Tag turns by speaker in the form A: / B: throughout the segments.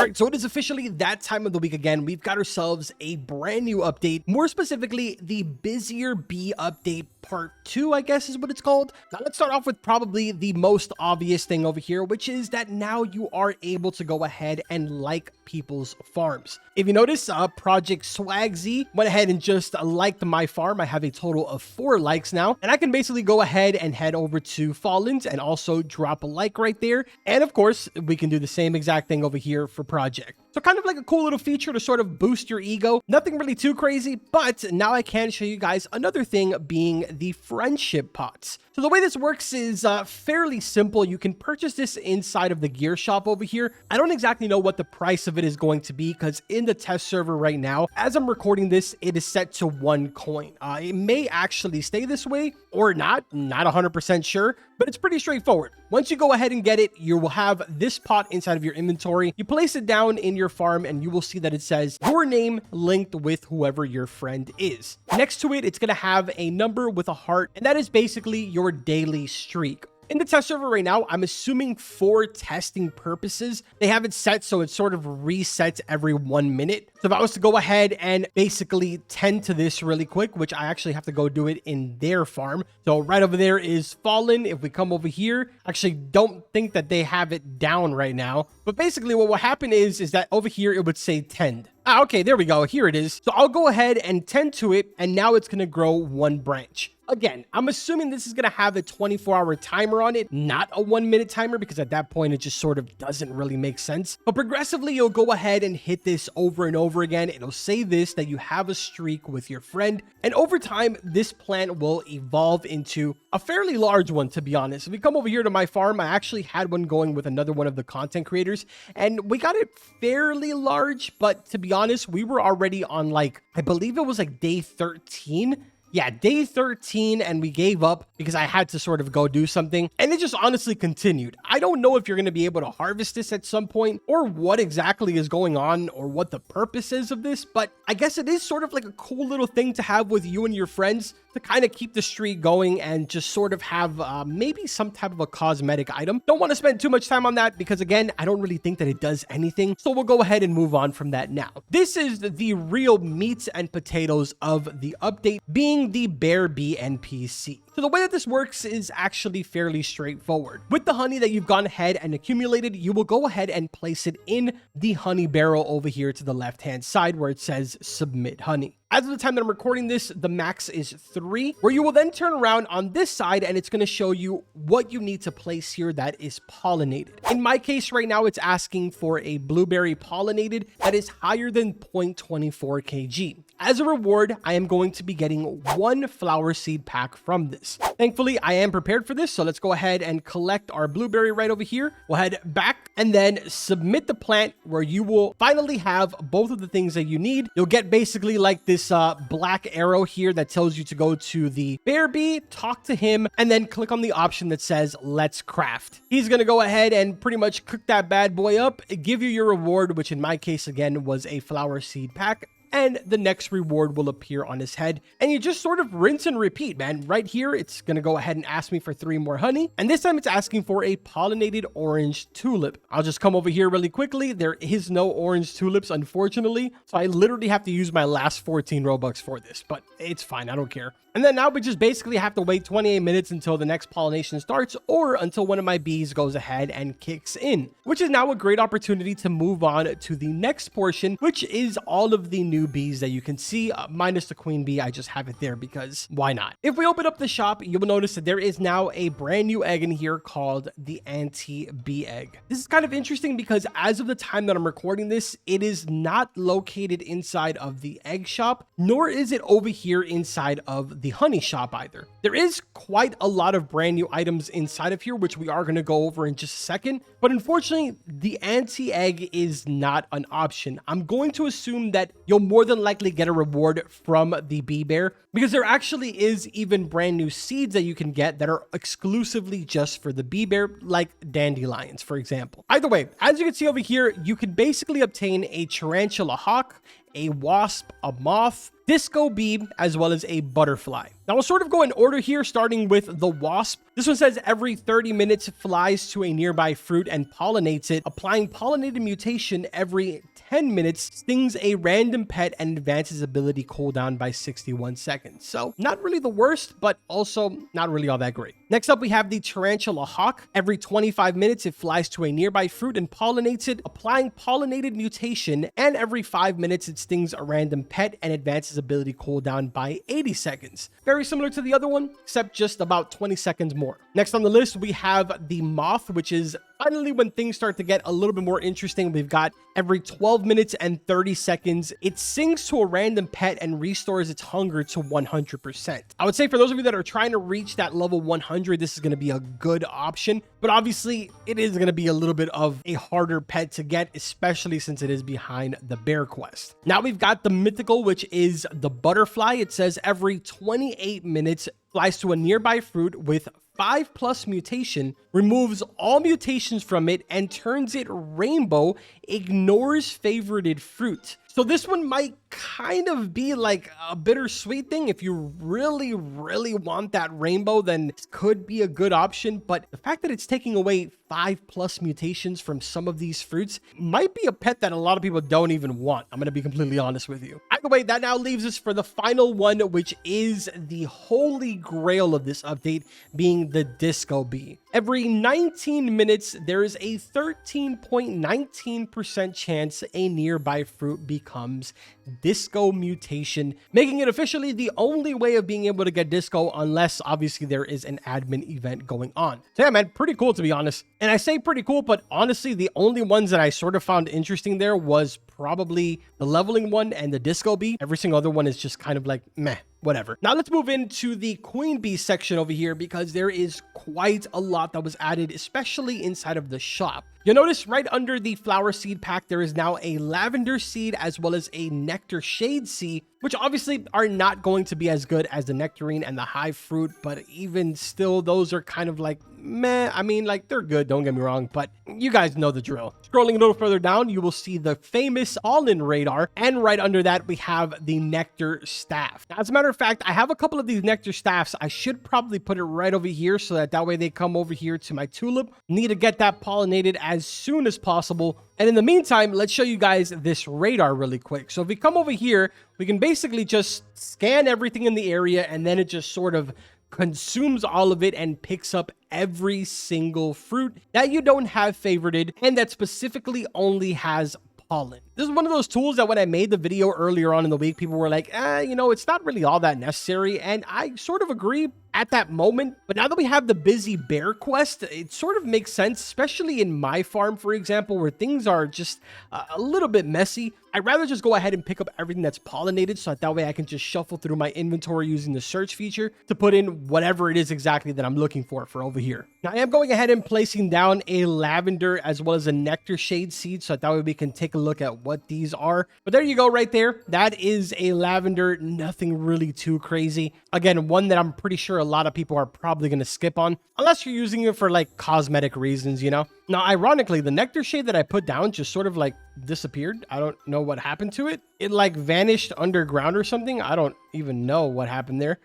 A: All right, so it is officially that time of the week again. We've got ourselves a brand new update, more specifically the Busier Bee update part 2, I guess is what it's called. Now let's start off with probably the most obvious thing over here, which is that now you are able to go ahead and like people's farms. If you notice, Project Swagzy went ahead and just liked my farm. I have a total of 4 likes now, and I can basically go ahead and head over to Fallen's and also drop a like right there. And of course, we can do the same exact thing over here for Project. So kind of like a cool little feature to sort of boost your ego. Nothing really too crazy, but now I can show you guys another thing, being the friendship pots. So the way this works is fairly simple. You can purchase this inside of the gear shop over here. I don't exactly know what the price of it is going to be because in the test server right now, as I'm recording this, it is set to 1 coin. It may actually stay this way or not 100% sure, but it's pretty straightforward. Once you go ahead and get it, you will have this pot inside of your inventory. You place it down in your farm and you will see that it says your name linked with whoever your friend is. Next to it, it's going to have a number with a heart, and that is basically your daily streak. In the test server right now, I'm assuming for testing purposes, they have it set so it sort of resets every 1 minute. So if I was to go ahead and basically tend to this really quick, which I actually have to go do it in their farm. So right over there is Fallen. If we come over here, actually don't think that they have it down right now. But basically what will happen is that over here, it would say tend. Okay, there we go. Here it is. So I'll go ahead and tend to it, and now it's going to grow 1 branch. Again, I'm assuming this is going to have a 24-hour timer on it, not a 1-minute timer, because at that point, it just sort of doesn't really make sense. But progressively, you'll go ahead and hit this over and over again. It'll say this, that you have a streak with your friend. And over time, this plant will evolve into a fairly large one, to be honest. If we come over here to my farm, I actually had one going with another one of the content creators, and we got it fairly large. But to be honest, we were already on I believe it was day 13. Yeah, day 13, and we gave up because I had to sort of go do something, and it just honestly continued. I don't know if you're going to be able to harvest this at some point or what exactly is going on or what the purpose is of this, but I guess it is sort of like a cool little thing to have with you and your friends to kind of keep the streak going and just sort of have maybe some type of a cosmetic item. Don't want to spend too much time on that because, again, I don't really think that it does anything, so we'll go ahead and move on from that now. This is the real meats and potatoes of the update, being the Bear Bee NPC. So the way that this works is actually fairly straightforward. With the honey that you've gone ahead and accumulated, you will go ahead and place it in the honey barrel over here to the left-hand side where it says submit honey. As of the time that I'm recording this, the max is 3, where you will then turn around on this side and it's going to show you what you need to place here that is pollinated. In my case right now, it's asking for a blueberry pollinated that is higher than 0.24 kg. As a reward, I am going to be getting 1 flower seed pack from this. Thankfully, I am prepared for this, so let's go ahead and collect our blueberry right over here. We'll head back and then submit the plant, where you will finally have both of the things that you need. You'll get basically like this black arrow here that tells you to go to the Bear Bee, talk to him, and then click on the option that says let's craft. He's going to go ahead and pretty much cook that bad boy up, give you your reward, which in my case again was a flower seed pack, and the next reward will appear on his head. And you just sort of rinse and repeat, man. Right here, it's going to go ahead and ask me for 3 more honey. And this time it's asking for a pollinated orange tulip. I'll just come over here really quickly. There is no orange tulips, unfortunately. So I literally have to use my last 14 Robux for this, but it's fine. I don't care. And then now we just basically have to wait 28 minutes until the next pollination starts, or until one of my bees goes ahead and kicks in, which is now a great opportunity to move on to the next portion, which is all of the new bees that you can see, minus the queen bee. I just have it there because why not? If we open up the shop, you will notice that there is now a brand new egg in here called the anti-bee egg. This is kind of interesting because as of the time that I'm recording this, it is not located inside of the egg shop, nor is it over here inside of the honey shop either. There is quite a lot of brand new items inside of here, which we are going to go over in just a second. But unfortunately, the anti-egg is not an option. I'm going to assume that you'll more than likely get a reward from the bee bear, because there actually is even brand new seeds that you can get that are exclusively just for the bee bear, like dandelions, for example. Either way, as you can see over here, you can basically obtain a tarantula hawk, a wasp, a moth, disco bee, as well as a butterfly. Now we'll sort of go in order here, starting with the wasp. This one says every 30 minutes flies to a nearby fruit and pollinates it, applying pollinated mutation every 10 minutes, stings a random pet, and advances ability cooldown by 61 seconds. So not really the worst, but also not really all that great. Next up, we have the tarantula hawk. Every 25 minutes, it flies to a nearby fruit and pollinates it, applying pollinated mutation, and every 5 minutes, it stings a random pet and advances ability cooldown by 80 seconds. Very similar to the other one, except just about 20 seconds more. Next on the list, we have the moth, which is finally when things start to get a little bit more interesting. We've got every 12 minutes and 30 seconds, it sings to a random pet and restores its hunger to 100%. I would say for those of you that are trying to reach that level 100, this is going to be a good option, but obviously it is going to be a little bit of a harder pet to get, especially since it is behind the bear quest. Now we've got the mythical, which is the butterfly. It says every 28 minutes flies to a nearby fruit with 5+ mutation, removes all mutations from it, and turns it rainbow, ignores favorited fruit. So this one might kind of be like a bittersweet thing. If you really, really want that rainbow, then this could be a good option. But the fact that it's taking away 5+ mutations from some of these fruits might be a pet that a lot of people don't even want. I'm going to be completely honest with you. Either way, that now leaves us for the final one, which is the holy grail of this update, being the disco bee. Every 19 minutes, there is a 13.19% chance a nearby fruit becomes disco mutation, making it officially the only way of being able to get disco, unless obviously there is an admin event going on. So yeah, man, pretty cool to be honest. And I say pretty cool, but honestly, the only ones that I sort of found interesting there was probably the leveling one and the disco bee. Every single other one is just kind of like meh. Whatever. Now let's move into the queen bee section over here, because there is quite a lot that was added, especially inside of the shop. You'll notice right under the flower seed pack, there is now a lavender seed as well as a nectar shade seed, which obviously are not going to be as good as the nectarine and the hive fruit, but even still, those are kind of like meh. I mean, like, they're good, don't get me wrong, but you guys know the drill. Scrolling a little further down, you will see the famous all-in radar, and right under that, we have the nectar staff. Now, as a matter of fact, I have a couple of these nectar staffs. I should probably put it right over here so that way they come over here to my tulip. Need to get that pollinated as soon as possible. And in the meantime, let's show you guys this radar really quick. So if we come over here, we can basically just scan everything in the area, and then it just sort of consumes all of it and picks up every single fruit that you don't have favorited and that specifically only has pollen. This is one of those tools that when I made the video earlier on in the week, people were like, it's not really all that necessary. And I sort of agree at that moment. But now that we have the busy bear quest, it sort of makes sense, especially in my farm, for example, where things are just a little bit messy. I'd rather just go ahead and pick up everything that's pollinated, so that way I can just shuffle through my inventory using the search feature to put in whatever it is exactly that I'm looking for over here. Now I am going ahead and placing down a lavender as well as a nectar shade seed, so that way we can take a look at what these are. But there you go right there. That is a lavender, nothing really too crazy. Again, one that I'm pretty sure a lot of people are probably going to skip on, unless you're using it for like cosmetic reasons, you know? Now, ironically, the nectar shade that I put down just sort of like disappeared. I don't know what happened to it. It like vanished underground or something. I don't even know what happened there.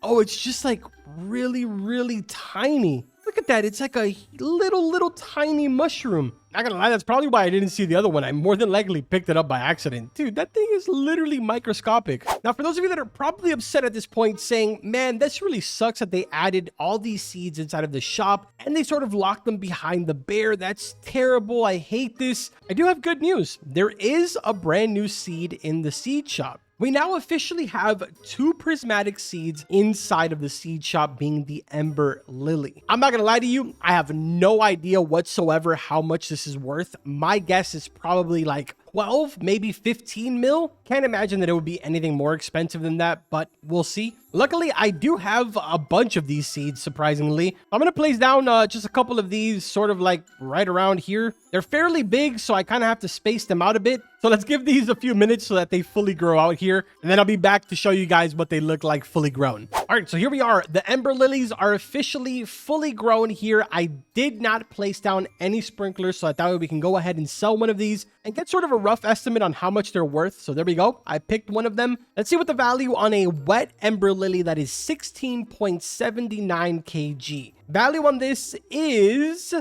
A: Oh, it's just like really, really tiny. Look at that. It's like a little tiny mushroom. Not gonna lie, that's probably why I didn't see the other one. I more than likely picked it up by accident. Dude, that thing is literally microscopic. Now, for those of you that are probably upset at this point saying, man, this really sucks that they added all these seeds inside of the shop and they sort of locked them behind the bear. That's terrible. I hate this. I do have good news. There is a brand new seed in the seed shop. We now officially have 2 prismatic seeds inside of the seed shop, being the Ember Lily. I'm not gonna lie to you, I have no idea whatsoever how much this is worth. My guess is probably like 12, maybe 15 mil. Can't imagine that it would be anything more expensive than that, but we'll see. Luckily, I do have a bunch of these seeds, surprisingly. I'm going to place down just a couple of these sort of like right around here. They're fairly big, so I kind of have to space them out a bit. So let's give these a few minutes so that they fully grow out here. And then I'll be back to show you guys what they look like fully grown. All right, so here we are. The Ember Lilies are officially fully grown here. I did not place down any sprinklers, so that way we can go ahead and sell one of these and get sort of a rough estimate on how much they're worth. So there we go. I picked one of them. Let's see what the value on a wet Ember Lily that is 16.79 kg. Value on this is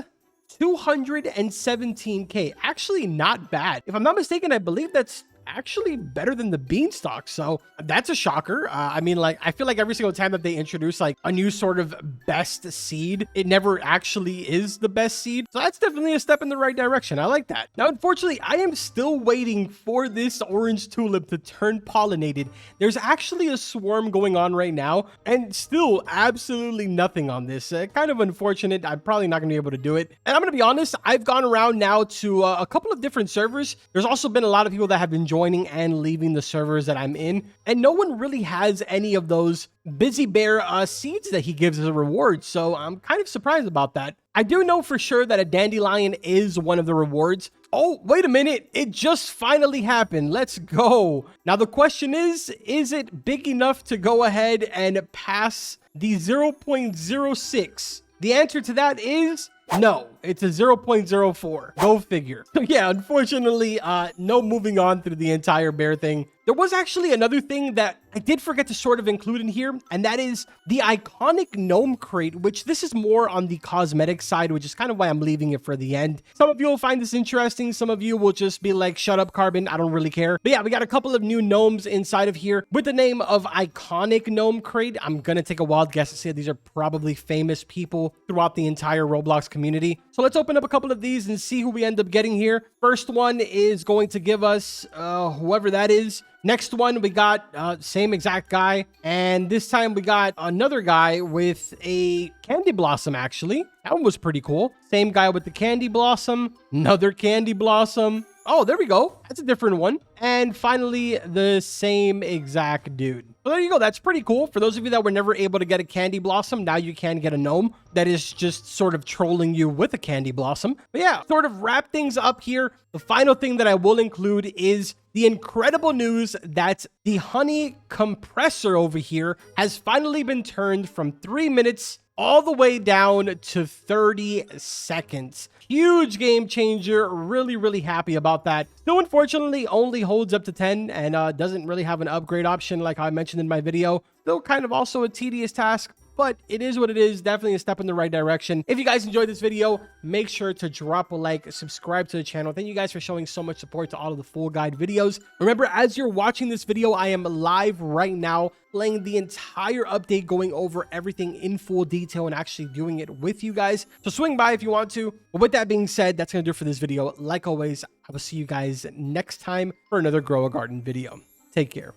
A: 217k. Actually, not bad. If I'm not mistaken, I believe that's actually better than the beanstalk, so that's a shocker. I mean, like, I feel like every single time that they introduce like a new sort of best seed, it never actually is the best seed, so that's definitely a step in the right direction. I like that. Now, unfortunately, I am still waiting for this orange tulip to turn pollinated. There's actually a swarm going on right now, and still absolutely nothing on this. Kind of unfortunate. I'm probably not gonna be able to do it, and I'm gonna be honest, I've gone around now to a couple of different servers. There's also been a lot of people that have been joining and leaving the servers that I'm in, and no one really has any of those busy bear seeds that he gives as a reward, so I'm kind of surprised about that. I do know for sure that a dandelion is one of the rewards. Oh, wait a minute, it just finally happened. Let's go. Now the question is it big enough to go ahead and pass the 0.06? The answer to that is no, it's a 0.04. Go figure. So yeah, unfortunately, no moving on through the entire bear thing. There was actually another thing that I did forget to sort of include in here, and that is the iconic gnome crate, which this is more on the cosmetic side, which is kind of why I'm leaving it for the end. Some of you will find this interesting. Some of you will just be like, shut up, Carbon. I don't really care. But yeah, we got a couple of new gnomes inside of here with the name of Iconic Gnome Crate. I'm going to take a wild guess to say these are probably famous people throughout the entire Roblox community. So let's open up a couple of these and see who we end up getting here. First one is going to give us whoever that is. Next one, we got same exact guy. And this time we got another guy with a candy blossom, actually. That one was pretty cool. Same guy with the candy blossom. Another candy blossom. Oh, there we go. That's a different one. And finally, the same exact dude. So there you go. That's pretty cool. For those of you that were never able to get a candy blossom, now you can get a gnome that is just sort of trolling you with a candy blossom. But yeah, sort of wrap things up here. The final thing that I will include is the incredible news that the honey compressor over here has finally been turned from 3 minutes all the way down to 30 seconds. Huge game changer. Really, really happy about that. Still, unfortunately, only holds up to 10 and doesn't really have an upgrade option like I mentioned in my video. Still kind of also a tedious task, but it is what it is. Definitely a step in the right direction. If you guys enjoyed this video, make sure to drop a like, subscribe to the channel. Thank you guys for showing so much support to all of the full guide videos. Remember, as you're watching this video, I am live right now playing the entire update, going over everything in full detail and actually doing it with you guys. So swing by if you want to. But with that being said, that's going to do it for this video. Like always, I will see you guys next time for another Grow a Garden video. Take care.